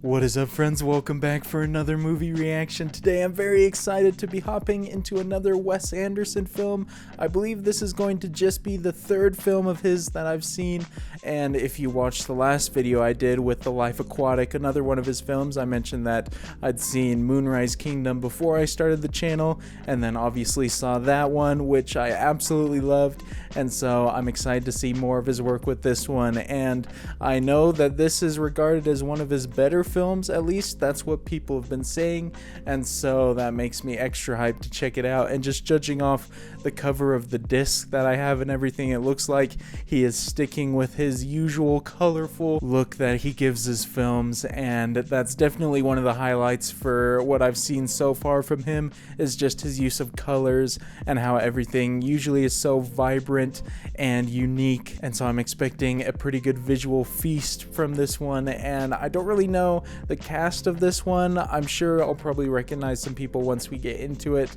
What is up, friends? Welcome back for another movie reaction. Today I'm very excited to be hopping into another Wes Anderson film. I believe this is going to just be the third film of his that I've seen, and if you watched the last video I did with The Life Aquatic, another one of his films, I mentioned that I'd seen Moonrise Kingdom before I started the channel, and then obviously saw that one, which I absolutely loved, and so I'm excited to see more of his work with this one. And I know that this is regarded as one of his better films, at least that's what people have been saying, and so that makes me extra hyped to check it out. And just judging off the cover of the disc that I have and everything, it looks like he is sticking with his usual colorful look that he gives his films, and that's definitely one of the highlights for what I've seen so far from him, is just his use of colors and how everything usually is so vibrant and unique. And so I'm expecting a pretty good visual feast from this one, and I don't really know the cast of this one. I'm sure I'll probably recognize some people once we get into it,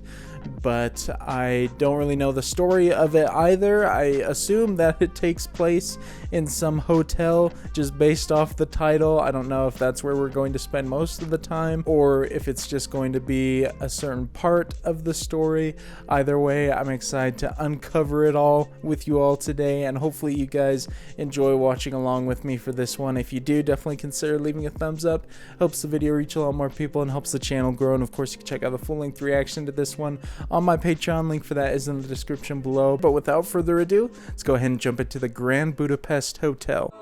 but I don't really know the story of it either. I assume that it takes place in some hotel just based off the title. I don't know if that's where we're going to spend most of the time or if it's just going to be a certain part of the story. Either way, I'm excited to uncover it all with you all today, and hopefully you guys enjoy watching along with me for this one. If you do, definitely consider leaving a thumbs up. Helps the video reach a lot more people and helps the channel grow. And of course, you can check out the full-length reaction to this one on my Patreon. Link for that is in the description below. But without further ado, let's go ahead and jump into the Grand Budapest Hotel.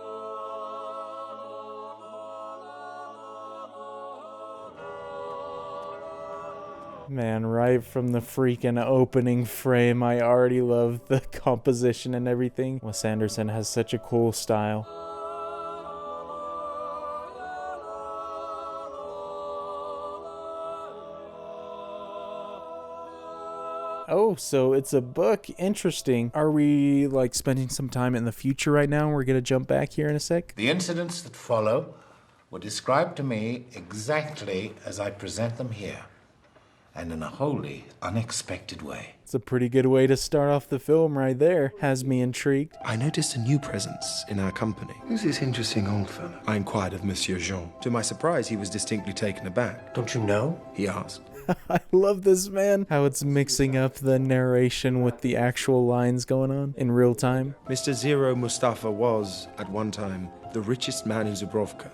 Man, right from the freaking opening frame, I already love the composition and everything. Wes Anderson has such a cool style. Oh, so it's a book. Interesting. Are we like spending some time in the future right now? We're gonna jump back here in a sec. The incidents that follow were described to me exactly as I present them here, and in a wholly unexpected way. It's a pretty good way to start off the film right there. Has me intrigued. I noticed a new presence in our company. Who's this interesting old fellow? I inquired of Monsieur Jean. To my surprise, he was distinctly taken aback. Don't you know? He asked. I love this, man. How it's mixing up the narration with the actual lines going on in real time. Mr. Zero Mustafa was, at one time, the richest man in Zubrovka,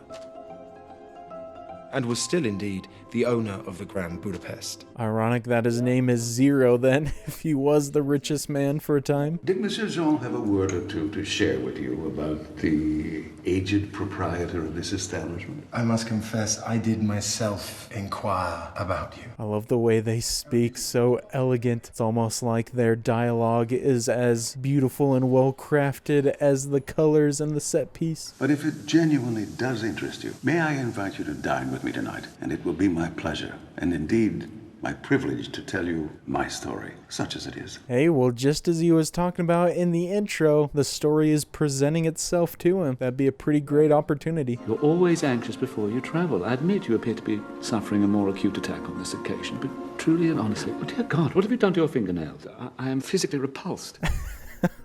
and was still indeed the owner of the Grand Budapest. Ironic that his name is Zero then, if he was the richest man for a time. Did Monsieur Jean have a word or two to share with you about the aged proprietor of this establishment? I must confess, I did myself inquire about you. I love the way they speak, so elegant. It's almost like their dialogue is as beautiful and well crafted as the colors and the set piece. But if it genuinely does interest you, may I invite you to dine with me tonight? And it will be my pleasure, and indeed my privilege, to tell you my story, such as it is. Hey, well, just as he was talking about in the intro, the story is presenting itself to him. That'd be a pretty great opportunity. You're always anxious before you travel. I admit you appear to be suffering a more acute attack on this occasion, but truly and honestly, oh dear God, what have you done to your fingernails? I am physically repulsed.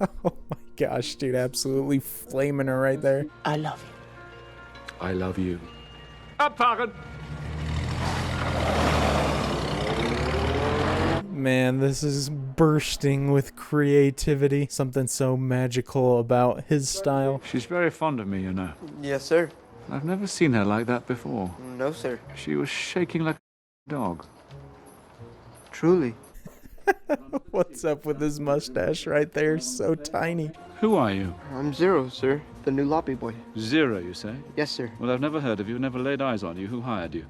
Oh my gosh, dude, absolutely flaming her right there. I love you. I love you. Abfahren! Man, this is bursting with creativity. Something so magical about his style. She's very fond of me, you know. Yes, sir. I've never seen her like that before. No, sir. She was shaking like a dog. Truly. What's up with his mustache right there? So tiny. Who are you? I'm Zero, sir. The new lobby boy. Zero, you say? Yes, sir. Well, I've never heard of you, never laid eyes on you. Who hired you?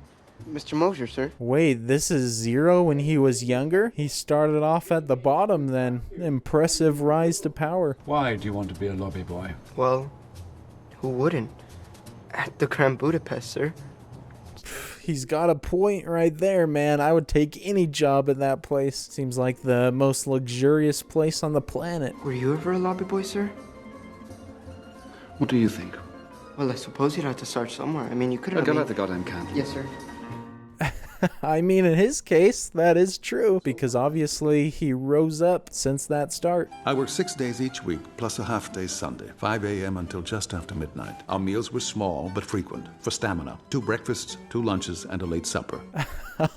Mr. Mosier, sir. Wait, this is Zero when he was younger? He started off at the bottom then. Impressive rise to power. Why do you want to be a lobby boy? Well, who wouldn't? At the Grand Budapest, sir. He's got a point right there, man. I would take any job in that place. Seems like the most luxurious place on the planet. Were you ever a lobby boy, sir? What do you think? Well, I suppose you'd have to start somewhere. I mean, you could have... Go light the goddamn candle. Yes, sir. I mean, in his case, that is true, because obviously he rose up since that start. I worked 6 days each week, plus a half-day Sunday, 5 a.m. until just after midnight. Our meals were small but frequent, for stamina. 2 breakfasts, 2 lunches, and a late supper.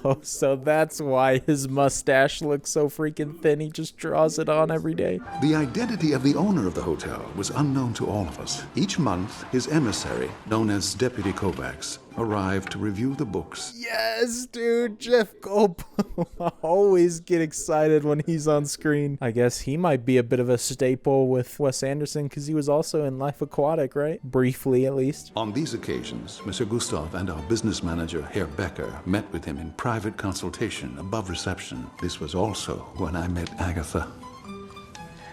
Oh, so that's why his mustache looks so freaking thin. He just draws it on every day. The identity of the owner of the hotel was unknown to all of us. Each month, his emissary, known as Deputy Kovacs, arrived to review the books. Yes, dude, Jeff Goldblum. I always get excited when he's on screen. I guess he might be a bit of a staple with Wes Anderson because he was also in Life Aquatic, right? Briefly, at least. On these occasions, Monsieur Gustav and our business manager, Herr Becker, met with him in private consultation above reception. This was also when I met Agatha.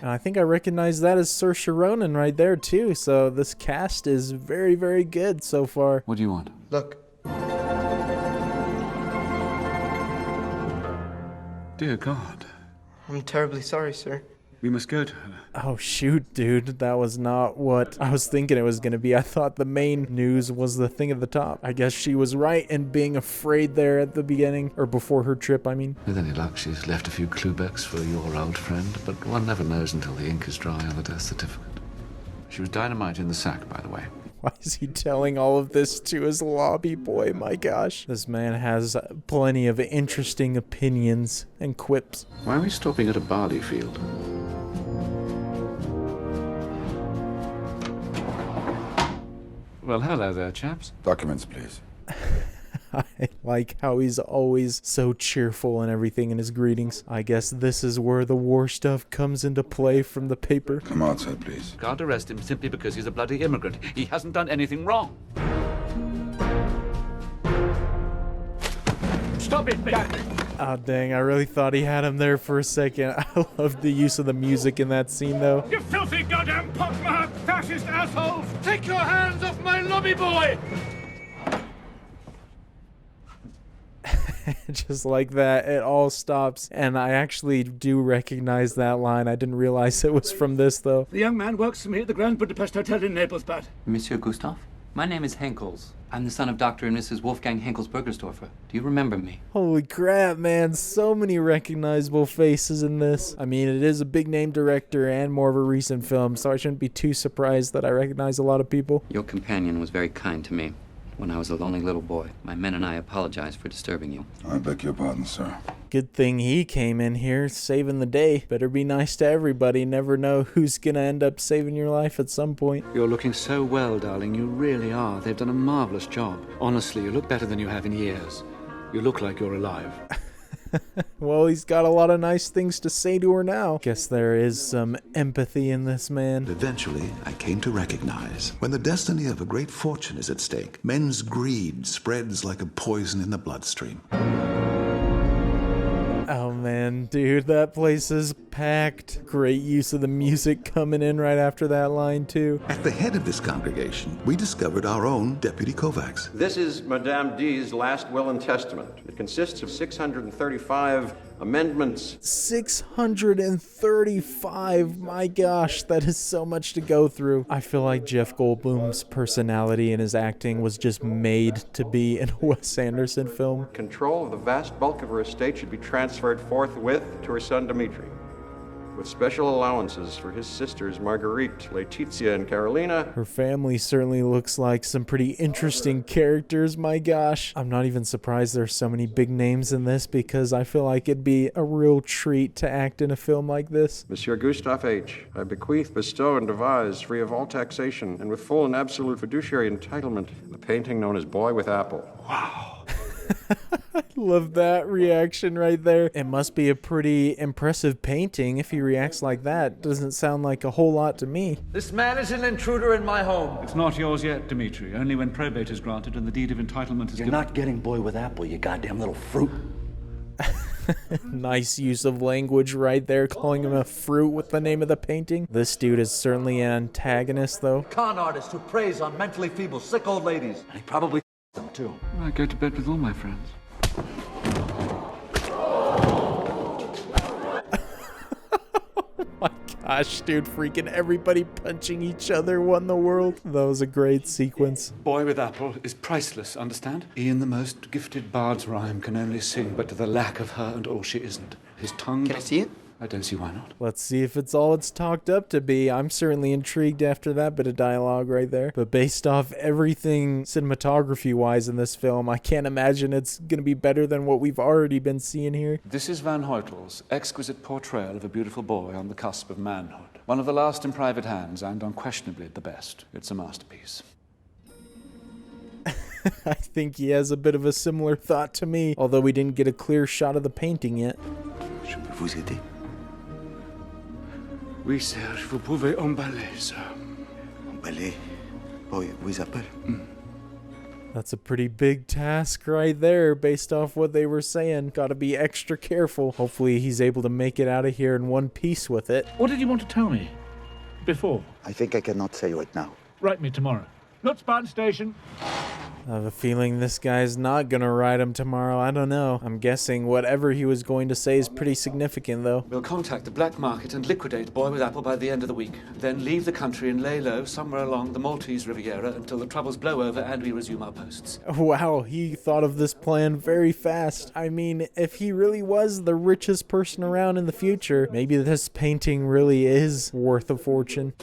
And I think I recognize that as Saoirse Ronan right there, too. So this cast is very, very good so far. What do you want? Look, Dear God. I'm terribly sorry, sir. We must go to her. Oh, shoot, dude. That was not what I was thinking it was going to be. I thought the main news was the thing at the top. I guess she was right in being afraid there at the beginning, or before her trip, I mean. With any luck, she's left a few Klubecks for your old friend, but one never knows until the ink is dry on the death certificate. She was dynamite in the sack, by the way. Why is he telling all of this to his lobby boy? My gosh. This man has plenty of interesting opinions and quips. Why are we stopping at a barley field? Well, hello there, chaps. Documents, please. I like how he's always so cheerful and everything in his greetings. I guess this is where the war stuff comes into play from the paper. Come outside, please. Can't arrest him simply because he's a bloody immigrant. He hasn't done anything wrong. Stop it, Oh, dang, I really thought he had him there for a second. I love the use of the music in that scene, though. You filthy goddamn pockmarked fascist assholes! Take your hands off my lobby boy! Just like that, it all stops. And I actually do recognize that line. I didn't realize it was from this, though. The young man works for me at the Grand Budapest Hotel in Naples, but... Monsieur Gustav? My name is Henkels. I'm the son of Dr. and Mrs. Wolfgang Henkels-Bergersdorfer. Do you remember me? Holy crap, man. So many recognizable faces in this. I mean, it is a big-name director and more of a recent film, so I shouldn't be too surprised that I recognize a lot of people. Your companion was very kind to me when I was a lonely little boy. My men and I apologize for disturbing you. I beg your pardon, sir. Good thing he came in here saving the day. Better be nice to everybody. Never know who's gonna end up saving your life at some point. You're looking so well, darling. You really are. They've done a marvelous job. Honestly, you look better than you have in years. You look like you're alive. Well, he's got a lot of nice things to say to her now. Guess there is some empathy in this man. Eventually, I came to recognize when the destiny of a great fortune is at stake, men's greed spreads like a poison in the bloodstream. Oh man, dude, that place is packed. Great use of the music coming in right after that line, too. At the head of this congregation, we discovered our own Deputy Kovacs. This is Madame D's last will and testament. It consists of 635 amendments. 635, my gosh, that is so much to go through. I feel like Jeff Goldblum's personality and his acting was just made to be in a Wes Anderson film. Control of the vast bulk of her estate should be transferred forthwith to her son Dmitri, with special allowances for his sisters Marguerite, Laetitia, and Carolina. Her family certainly looks like some pretty interesting characters, my gosh. I'm not even surprised there's so many big names in this because I feel like it'd be a real treat to act in a film like this. Monsieur Gustav H., I bequeath, bestow, and devise, free of all taxation, and with full and absolute fiduciary entitlement, the painting known as Boy with Apple. Wow. Love that reaction right there. It must be a pretty impressive painting if he reacts like that. Doesn't sound like a whole lot to me. This man is an intruder in my home. It's not yours yet, Dmitri. Only when probate is granted and the deed of entitlement is You're given. not getting Boy with Apple, you goddamn little fruit. Nice use of language right there, calling him a fruit with the name of the painting. This dude is certainly an antagonist, though. Con artist who preys on mentally feeble, sick old ladies. And he probably them, too. I go to bed with all my friends. My gosh, dude, freaking everybody punching each other. What in the world? That was a great sequence. Boy with apple is priceless, understand? E'en the most gifted bard's rhyme can only sing, but to the lack of her and all she isn't. His tongue... Can I see it? I don't see why not. Let's see if it's all it's talked up to be. I'm certainly intrigued after that bit of dialogue right there. But based off everything cinematography-wise in this film, I can't imagine it's going to be better than what we've already been seeing here. This is Van Hoytel's exquisite portrayal of a beautiful boy on the cusp of manhood. One of the last in private hands, and unquestionably the best. It's a masterpiece. I think he has a bit of a similar thought to me, although we didn't get a clear shot of the painting yet. Je peux vous aider? Oui, Serge, vous pouvez emballer, sir. Emballer? Boy with apple? That's a pretty big task right there, based off what they were saying. Gotta be extra careful. Hopefully he's able to make it out of here in one piece with it. What did you want to tell me? Before? I think I cannot say it now. Write me tomorrow. Lutzbahn Station. I have a feeling this guy's not gonna ride him tomorrow. I don't know. I'm guessing whatever he was going to say is pretty significant, though. We'll contact the black market and liquidate Boy with Apple by the end of the week. Then leave the country and lay low somewhere along the Maltese Riviera until the troubles blow over and we resume our posts. Wow, he thought of this plan very fast. I mean, if he really was the richest person around in the future, maybe this painting really is worth a fortune.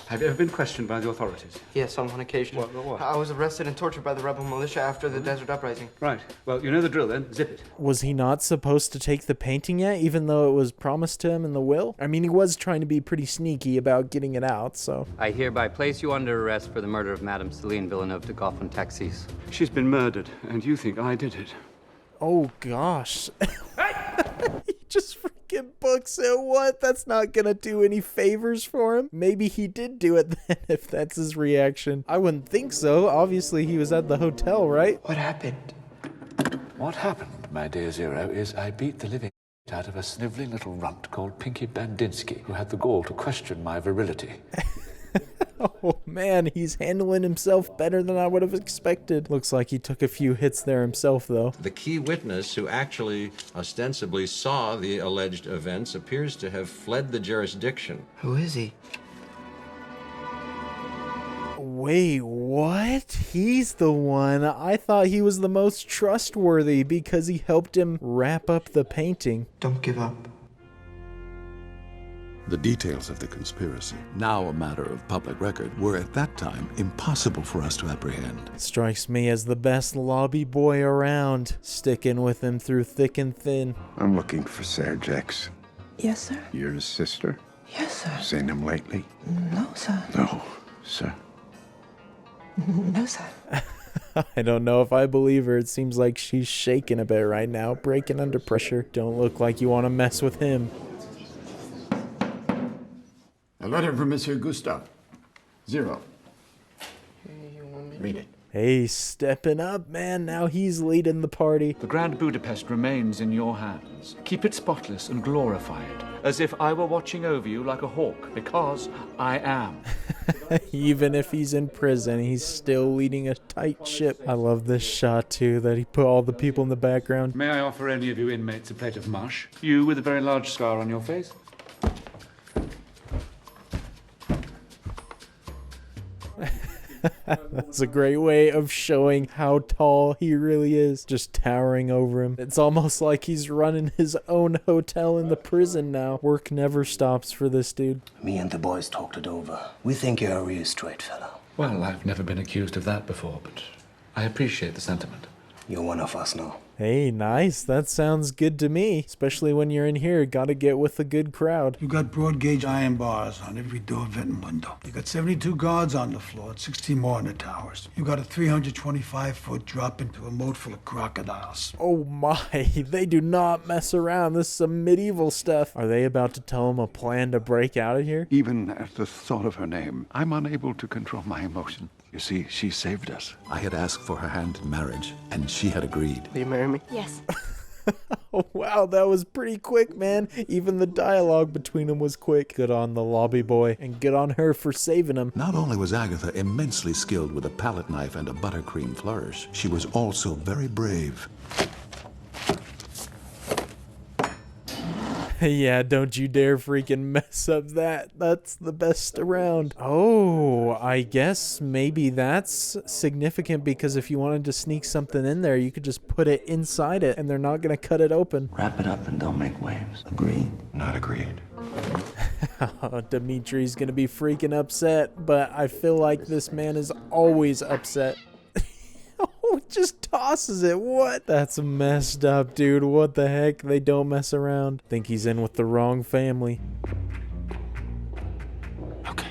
Have you ever been questioned by the authorities? Yes, on one occasion. What? I was arrested and tortured by the rebel militia after the Desert Uprising. Right. Well, you know the drill then. Zip it. Was he not supposed to take the painting yet, even though it was promised to him in the will? I mean, he was trying to be pretty sneaky about getting it out, so... I hereby place you under arrest for the murder of Madame Céline Villeneuve de Goffin Taxis. She's been murdered, and you think I did it. Oh, gosh. He just freaking books it. What? That's not gonna do any favors for him. Maybe he did do it then, if that's his reaction. I wouldn't think so. Obviously, he was at the hotel, right? What happened? What happened, my dear Zero, is I beat the living out of a snivelling little runt called Pinky Bandinsky, who had the gall to question my virility. Oh man, he's handling himself better than I would have expected. Looks like he took a few hits there himself, though. The key witness who actually ostensibly saw the alleged events appears to have fled the jurisdiction. Who is he? Wait, what? He's the one. I thought he was the most trustworthy because he helped him wrap up the painting. Don't give up. The details of the conspiracy, now a matter of public record, were at that time impossible for us to apprehend. Strikes me as the best lobby boy around, sticking with him through thick and thin. I'm looking for Serge X. Yes, sir. You're his sister? Yes, sir. Seen him lately? No, sir. No, sir. No, sir. I don't know if I believe her. It seems like she's shaking a bit right now, breaking under pressure. Don't look like you want to mess with him. A letter from Monsieur Gustave. Zero. Read it. Hey, stepping up, man. Now he's leading the party. The Grand Budapest remains in your hands. Keep it spotless and glorified, as if I were watching over you like a hawk, because I am. Even if he's in prison, he's still leading a tight ship. I love this shot, too, that he put all the people in the background. May I offer any of you inmates a plate of mush? You with a very large scar on your face? That's a great way of showing how tall he really is, just towering over him. It's almost like he's running his own hotel in the prison now. Work never stops for this dude. Me and the boys talked it over. We think you're a real straight fella. Well, I've never been accused of that before, but I appreciate the sentiment. You're one of us now. Hey, nice. That sounds good to me. Especially when you're in here. Gotta get with a good crowd. You got broad gauge iron bars on every door, vent, and window. You got 72 guards on the floor and 60 more in the towers. You got a 325-foot drop into a moat full of crocodiles. Oh my, they do not mess around. This is some medieval stuff. Are they about to tell him a plan to break out of here? Even at the thought of her name, I'm unable to control my emotion. You see, she saved us. I had asked for her hand in marriage, and she had agreed. Will you marry me? Yes. Oh, wow, that was pretty quick, man. Even the dialogue between them was quick. Good on the lobby boy, and good on her for saving him. Not only was Agatha immensely skilled with a palette knife and a buttercream flourish, she was also very brave. Yeah, don't you dare freaking mess up that. That's the best around. Oh, I guess maybe that's significant because if you wanted to sneak something in there, you could just put it inside it and they're not going to cut it open. Wrap it up and don't make waves. Agreed? Not agreed. Dimitri's going to be freaking upset, but I feel like this man is always upset. Oh, just tosses it. What? That's messed up, dude. What the heck? They don't mess around. Think he's in with the wrong family. Okay.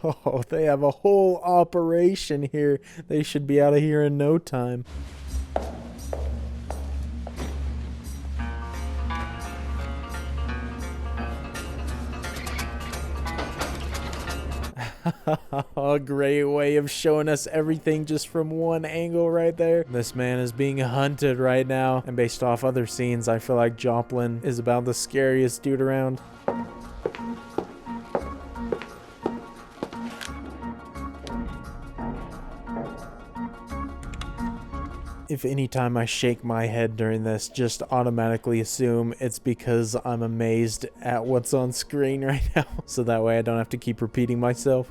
Oh, they have a whole operation here. They should be out of here in no time. A great way of showing us everything just from one angle right there. This man is being hunted right now, and based off other scenes, I feel like Joplin is about the scariest dude around. If anytime I shake my head during this, just automatically assume it's because I'm amazed at what's on screen right now. So that way I don't have to keep repeating myself.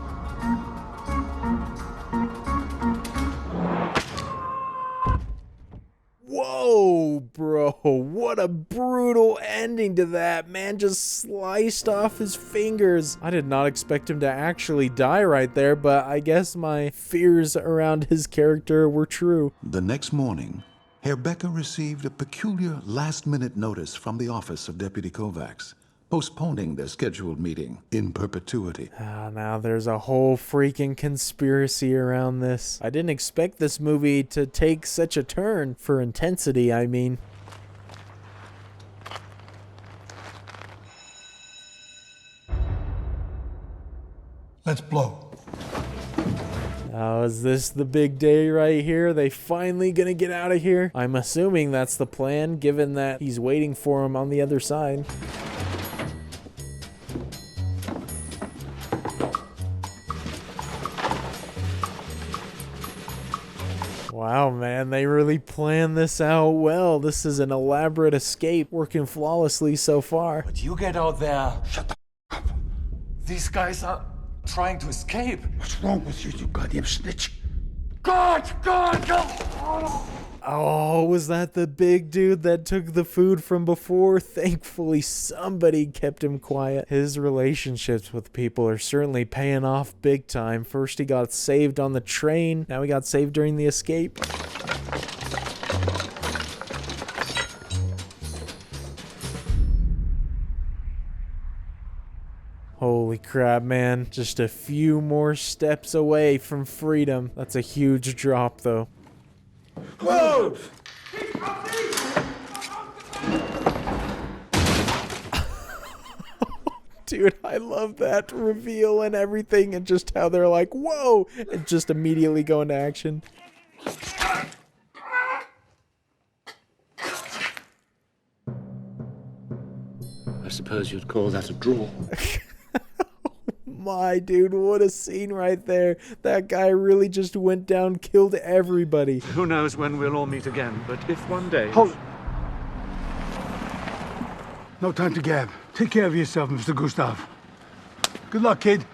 Whoa, bro, what a brutal ending to that. Man just sliced off his fingers. I did not expect him to actually die right there, but I guess my fears around his character were true. The next morning, Herr Becker received a peculiar last-minute notice from the office of Deputy Kovacs, postponing their scheduled meeting in perpetuity. Now there's a whole freaking conspiracy around this. I didn't expect this movie to take such a turn for intensity, I mean. Let's blow. Oh, is this the big day right here? They finally gonna get out of here? I'm assuming that's the plan, given that he's waiting for him on the other side. Wow, man, they really planned this out well. This is an elaborate escape, working flawlessly so far. But you get out there. Shut up. These guys are trying to escape. What's wrong with you, you goddamn snitch? God! Oh, was that the big dude that took the food from before? Thankfully, somebody kept him quiet. His relationships with people are certainly paying off big time. First, he got saved on the train. Now he got saved during the escape. Holy crap, man. Just a few more steps away from freedom. That's a huge drop, though. Whoa! Dude, I love that reveal and everything, and just how they're like, whoa, and just immediately go into action. I suppose you'd call that a draw. My dude, what a scene right there. That guy really just went down, killed everybody. Who knows when we'll all meet again, but if one day... Hold! No time to gab. Take care of yourself, Mr. Gustav. Good luck, kid.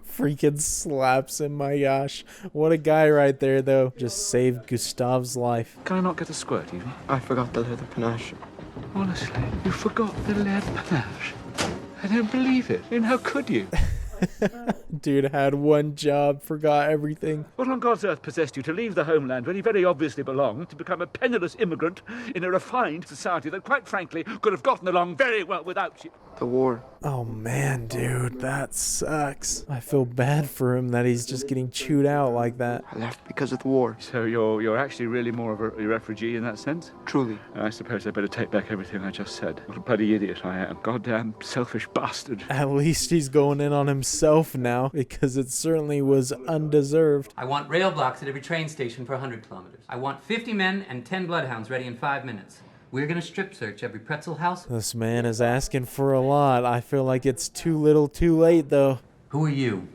Freaking slaps him, my gosh. What a guy right there, though. Just saved Gustav's life. Can I not get a squirt, Evie? I forgot the leather panache. Honestly, you forgot the lead panache. I don't believe it. And how could you? Dude had one job, forgot everything. What on God's earth possessed you to leave the homeland where you very obviously belong, to become a penniless immigrant in a refined society that, quite frankly, could have gotten along very well without you? The war. Oh man, dude, that sucks. I feel bad for him that he's just getting chewed out like that. I left because of the war. So you're actually really more of a refugee in that sense? Truly. I suppose I better take back everything I just said. What a bloody idiot I am. Goddamn selfish bastard. At least he's going in on himself now, because it certainly was undeserved. I want rail blocks at every train station for 100 kilometers. I want 50 men and 10 bloodhounds ready in 5 minutes. We're gonna strip search every pretzel house. This man is asking for a lot. I feel like it's too little too late, though. Who are you?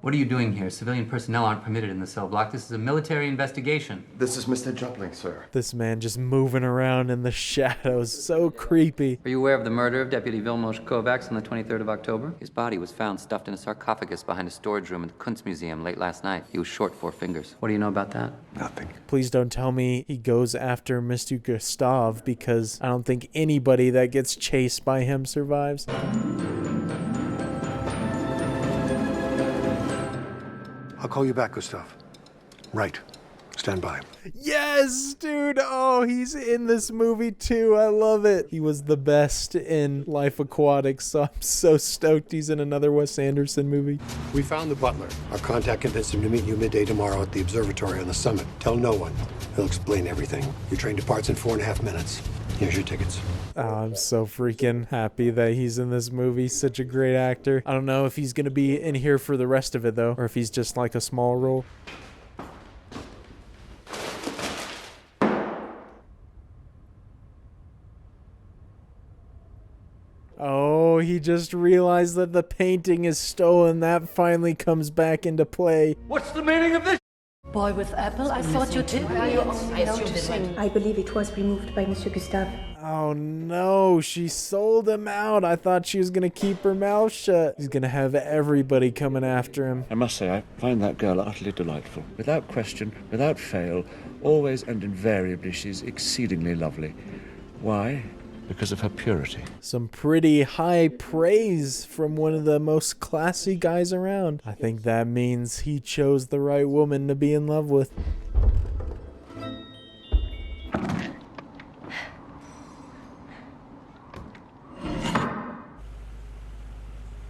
What are you doing here? Civilian personnel aren't permitted in the cell block. This is a military investigation. This is Mr. Jopling, sir. This man just moving around in the shadows. So creepy. Are you aware of the murder of Deputy Vilmos Kovacs on the 23rd of October? His body was found stuffed in a sarcophagus behind a storage room in the Kunstmuseum late last night. He was short 4 fingers. What do you know about that? Nothing. Please don't tell me he goes after Mr. Gustav, because I don't think anybody that gets chased by him survives. I'll call you back, Gustav. Right. Stand by. Yes, dude. Oh, he's in this movie too. I love it. He was the best in Life Aquatic, so I'm so stoked he's in another Wes Anderson movie. We found the butler. Our contact convinced him to meet you midday tomorrow at the observatory on the summit. Tell no one. He'll explain everything. Your train departs in 4.5 minutes. Here's your tickets. Oh, I'm so freaking happy that he's in this movie. Such a great actor. I don't know if he's gonna be in here for the rest of it though, or if he's just like a small role. Oh, he just realized that the painting is stolen. That finally comes back into play. What's the meaning of this? Boy with apple? I thought you did. I believe it was removed by Monsieur Gustave. Oh no, she sold him out. I thought she was gonna keep her mouth shut. He's gonna have everybody coming after him. I must say, I find that girl utterly delightful. Without question, without fail, always and invariably, she's exceedingly lovely. Why? Because of her purity. Some pretty high praise from one of the most classy guys around. I think that means he chose the right woman to be in love with.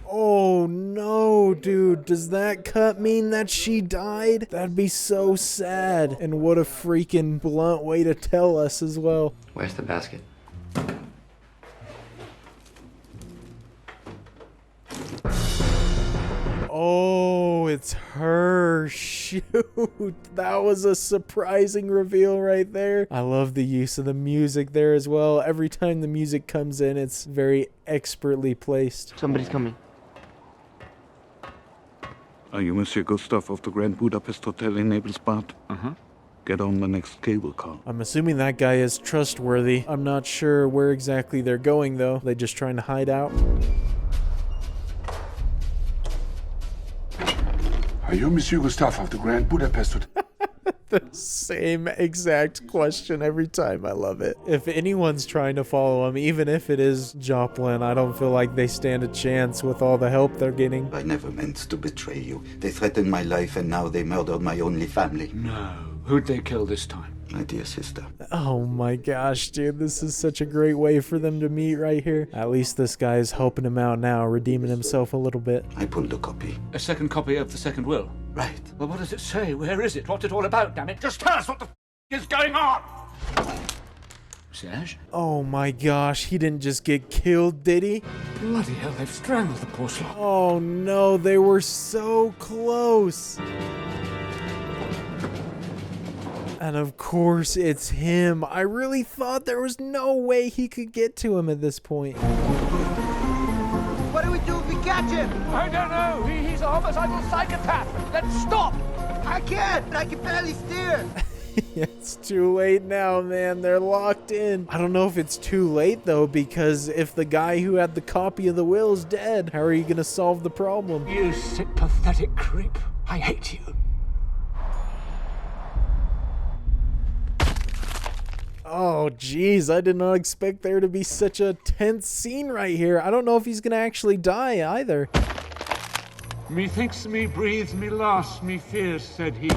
Oh no, dude. Does that cut mean that she died? That'd be so sad. And what a freaking blunt way to tell us as well. Where's the basket? Oh, it's her. Shoot. That was a surprising reveal right there. I love the use of the music there as well. Every time the music comes in, it's very expertly placed. Somebody's coming. Are you Monsieur Gustav of the Grand Budapest Hotel in Naples-Bad? Uh-huh. Get on the next cable car. I'm assuming that guy is trustworthy. I'm not sure where exactly they're going, though. They just trying to hide out? Are you Monsieur Gustave of the Grand Budapest Hotel? The same exact question every time. I love it. If anyone's trying to follow him, even if it is Joplin, I don't feel like they stand a chance with all the help they're getting. I never meant to betray you. They threatened my life and now they murdered my only family. No. Who'd they kill this time? My dear sister. Oh my gosh, dude. This is such a great way for them to meet right here. At least this guy is helping him out now, redeeming himself a little bit. I pulled a copy. A second copy of the second will? Right. Well, what does it say? Where is it? What's it all about, damn it? Just tell us what the is going on! Serge? Oh my gosh, he didn't just get killed, did he? Bloody hell, they've strangled the poor slot. Oh no, they were so close. And of course, it's him. I really thought there was no way he could get to him at this point. What do we do if we catch him? I don't know. He's a homicidal psychopath. Then stop! I can't. I can barely steer. It's too late now, man. They're locked in. I don't know if it's too late, though, because if the guy who had the copy of the will is dead, how are you going to solve the problem? You sick, pathetic creep. I hate you. Oh, geez, I did not expect there to be such a tense scene right here. I don't know if he's gonna actually die either. Methinks me breathes me last, me fears, said he. You've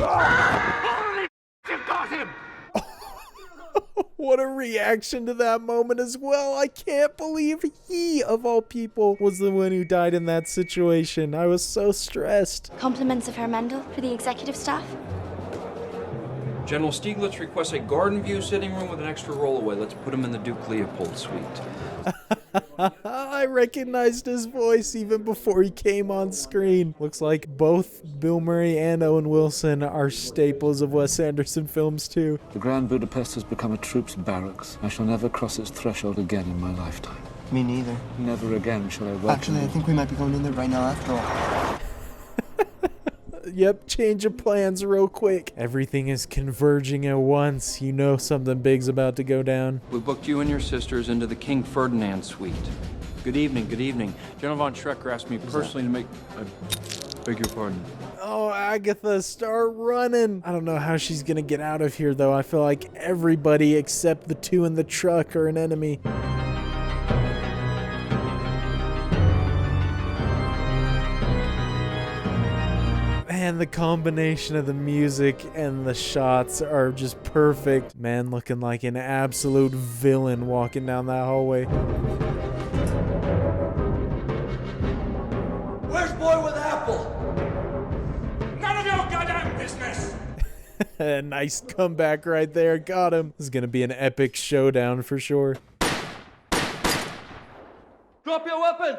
got him! What a reaction to that moment as well. I can't believe he, of all people, was the one who died in that situation. I was so stressed. Compliments of Herr Mendel for the executive staff. General Stieglitz requests a garden view sitting room with an extra rollaway. Let's put him in the Duke Leopold suite. I recognized his voice even before he came on screen. Looks like both Bill Murray and Owen Wilson are staples of Wes Anderson films too. The Grand Budapest has become a troops' barracks. I shall never cross its threshold again in my lifetime. Me neither. Never again shall I welcome Actually, I think we might be going in there right now after all. Yep, change of plans real quick. Everything is converging at once. You know something big's about to go down. We booked you and your sisters into the King Ferdinand suite. Good evening, good evening. General von Schrecker asked me personally to make... I beg your pardon. Oh, Agatha, start running. I don't know how she's gonna get out of here, though. I feel like everybody except the two in the truck are an enemy. Man, the combination of the music and the shots are just perfect. Man looking like an absolute villain walking down that hallway. Where's boy with apple? None of your goddamn business! Nice comeback right there. Got him. This is gonna be an epic showdown for sure. Drop your weapon!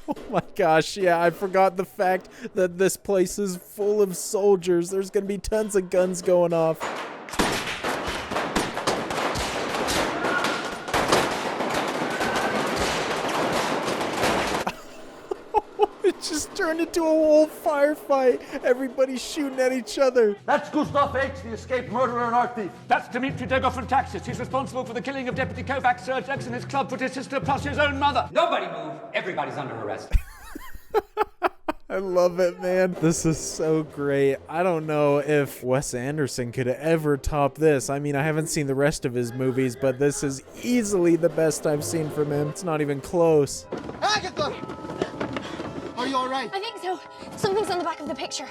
Oh my gosh, yeah, I forgot the fact that this place is full of soldiers. There's gonna be tons of guns going off. It just turned into a whole firefight. Everybody's shooting at each other. That's Gustav H., the escaped murderer and art thief. That's Dmitry Degov from Taxis. He's responsible for the killing of Deputy Kovacs, Sir Jax, and his club with his sister plus his own mother. Nobody move. Everybody's under arrest. I love it, man. This is so great. I don't know if Wes Anderson could ever top this. I mean, I haven't seen the rest of his movies, but this is easily the best I've seen from him. It's not even close. Agatha! Are you all right? I think so. Something's on the back of the picture.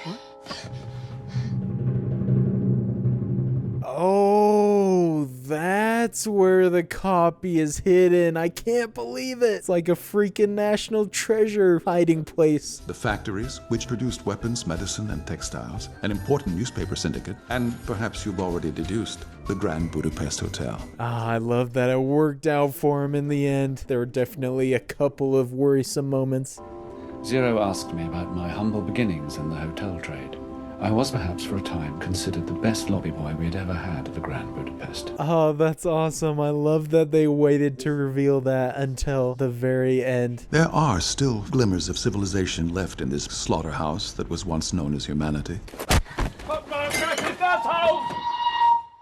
Oh, that's where the copy is hidden. I can't believe it. It's like a freaking national treasure hiding place. The factories, which produced weapons, medicine, and textiles, an important newspaper syndicate, and perhaps you've already deduced, the Grand Budapest Hotel. Ah, I love that it worked out for him in the end. There were definitely a couple of worrisome moments. Zero asked me about my humble beginnings in the hotel trade. I was perhaps for a time considered the best lobby boy we had ever had at the Grand Budapest. Oh, that's awesome. I love that they waited to reveal that until the very end. There are still glimmers of civilization left in this slaughterhouse that was once known as humanity.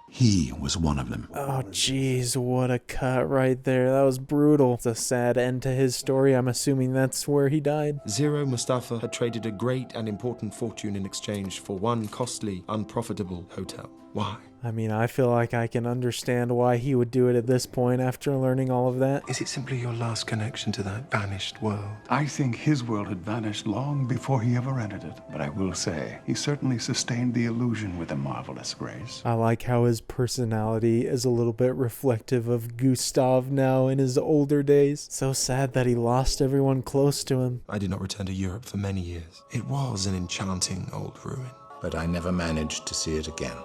He was one of them. Oh, jeez, what a cut right there. That was brutal. It's a sad end to his story. I'm assuming that's where he died. Zero Mustafa had traded a great and important fortune in exchange for one costly, unprofitable hotel. Why? I mean, I feel like I can understand why he would do it at this point after learning all of that. Is it simply your last connection to that vanished world? I think his world had vanished long before he ever entered it. But I will say, he certainly sustained the illusion with a marvelous grace. I like how his personality is a little bit reflective of Gustav now in his older days. So sad that he lost everyone close to him. I did not return to Europe for many years. It was an enchanting old ruin. But I never managed to see it again.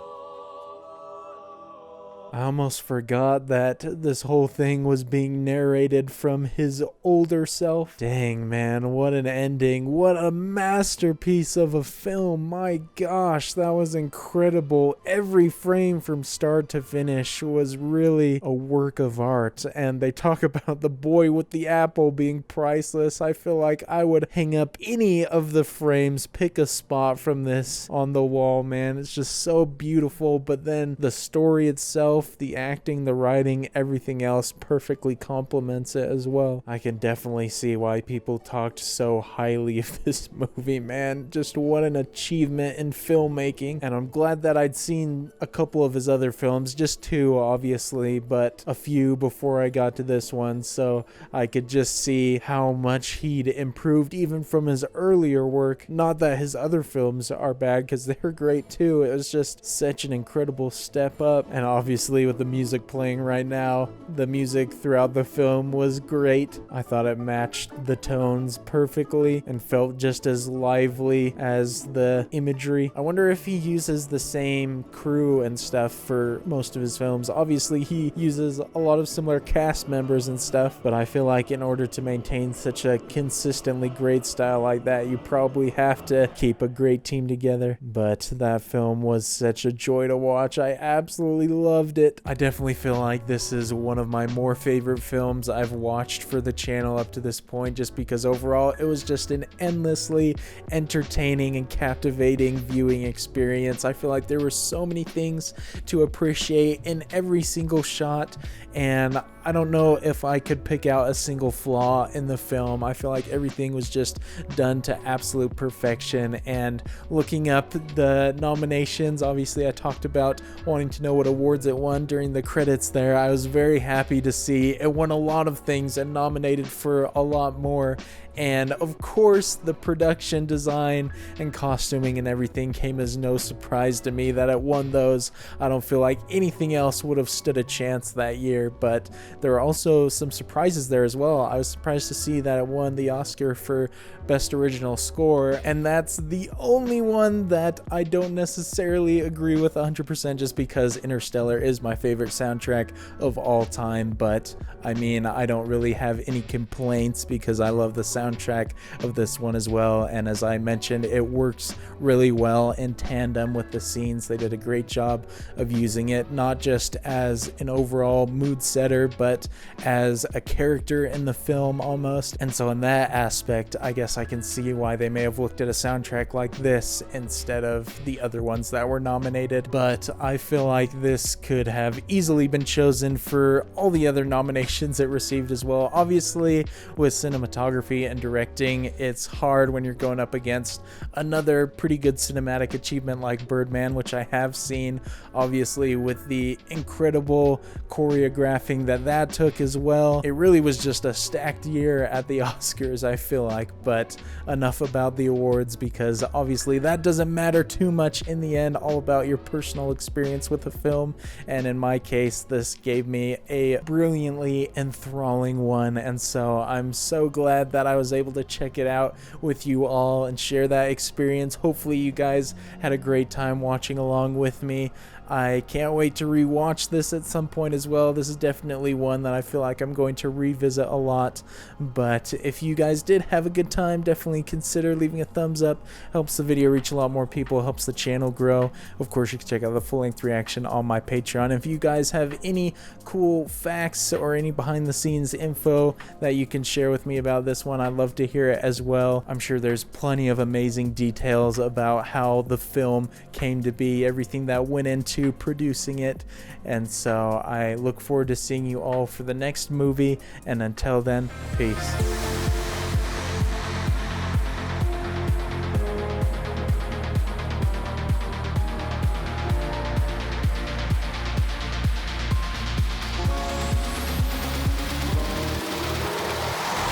I almost forgot that this whole thing was being narrated from his older self. Dang, man, what an ending. What a masterpiece of a film. My gosh, that was incredible. Every frame from start to finish was really a work of art. And they talk about the boy with the apple being priceless. I feel like I would hang up any of the frames, pick a spot from this on the wall, man. It's just so beautiful. But then the story itself, the acting, the writing, everything else perfectly complements it as well. I can definitely see why people talked so highly of this movie, man. Just what an achievement in filmmaking. And I'm glad that I'd seen a couple of his other films, just two obviously, but a few before I got to this one, so I could just see how much he'd improved even from his earlier work. Not that his other films are bad, because they're great too. It was just such an incredible step up. And obviously with the music playing right now, the music throughout the film was great. I thought it matched the tones perfectly and felt just as lively as the imagery. I wonder if he uses the same crew and stuff for most of his films. Obviously he uses a lot of similar cast members and stuff, but I feel like in order to maintain such a consistently great style like that, you probably have to keep a great team together. But that film was such a joy to watch. I absolutely loved it. it. I definitely feel like this is one of my more favorite films I've watched for the channel up to this point, just because overall it was just an endlessly entertaining and captivating viewing experience. I feel like there were so many things to appreciate in every single shot, and I don't know if I could pick out a single flaw in the film. I feel like everything was just done to absolute perfection. And looking up the nominations, obviously I talked about wanting to know what awards it won during the credits there. I was very happy to see it won a lot of things and nominated for a lot more. And of course, the production design and costuming and everything came as no surprise to me that it won those. I don't feel like anything else would have stood a chance that year, but there are also some surprises there as well. I was surprised to see that it won the Oscar for Best Original Score, and that's the only one that I don't necessarily agree with 100%, just because Interstellar is my favorite soundtrack of all time. But I mean, I don't really have any complaints because I love the soundtrack of this one as well, and as I mentioned, it works really well in tandem with the scenes. They did a great job of using it not just as an overall mood setter, but as a character in the film almost. And so in that aspect, I guess I can see why they may have looked at a soundtrack like this instead of the other ones that were nominated. But I feel like this could have easily been chosen for all the other nominations it received as well. Obviously, with cinematography and directing, it's hard when you're going up against another pretty good cinematic achievement like Birdman, which I have seen, obviously with the incredible choreographing that took as well. It really was just a stacked year at the Oscars, I feel like. But enough about the awards, because obviously that doesn't matter too much in the end, all about your personal experience with the film. And in my case, this gave me a brilliantly enthralling one, and so I'm so glad that I was able to check it out with you all and share that experience. Hopefully you guys had a great time watching along with me. I can't wait to rewatch this at some point as well. This is definitely one that I feel like I'm going to revisit a lot. But if you guys did have a good time, definitely consider leaving a thumbs up. Helps the video reach a lot more people, helps the channel grow. Of course, you can check out the full-length reaction on my Patreon. If you guys have any cool facts or any behind-the-scenes info that you can share with me about this one, I'd love to hear it as well. I'm sure there's plenty of amazing details about how the film came to be, everything that went into producing it. And so I look forward to seeing you all for the next movie, and until then, peace.